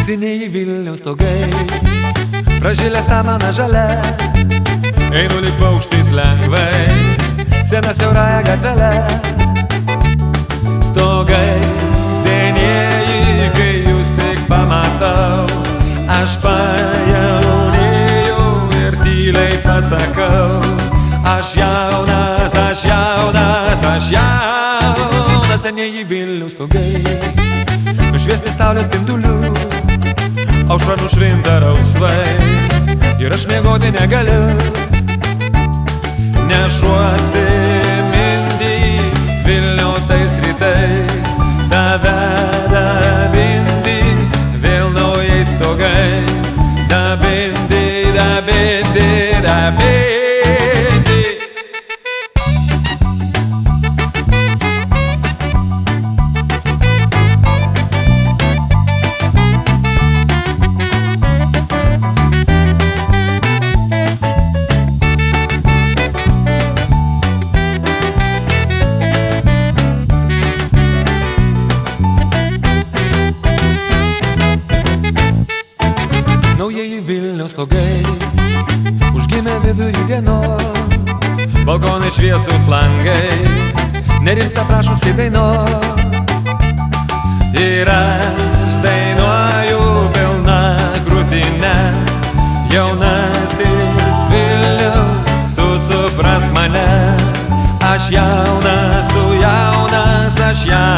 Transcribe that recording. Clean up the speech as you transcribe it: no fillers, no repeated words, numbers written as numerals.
Senieji Vilniaus stogai, pražilę samaną žalę, einu lyg paukštis lengvai, sena siaurąją gatvelę. Stogai senieji, kai jūs tik pamatau, aš pajaunėjau ir tyliai pasakau, aš jaunas, aš jaunas, aš jaunas. Senieji Vilniaus stogai, nušviesti saulės spindulių, aušra nušvinta rausvai, ir aš miegoti negaliu. Nešuosi mintį Vilniau tais rytais, tave dabindi vėl naujais stogais, dabindi, dabindi, dabindi. Naujieji Vilniaus stogai užgimė vidury dienos, balkonai šviesūs langai, nerimsta prašosi dainos. Ir aš dainuoju pilna krūtine, jaunasis Vilniau, tu suprask mane. Aš jaunas, tu jaunas, aš jaunas.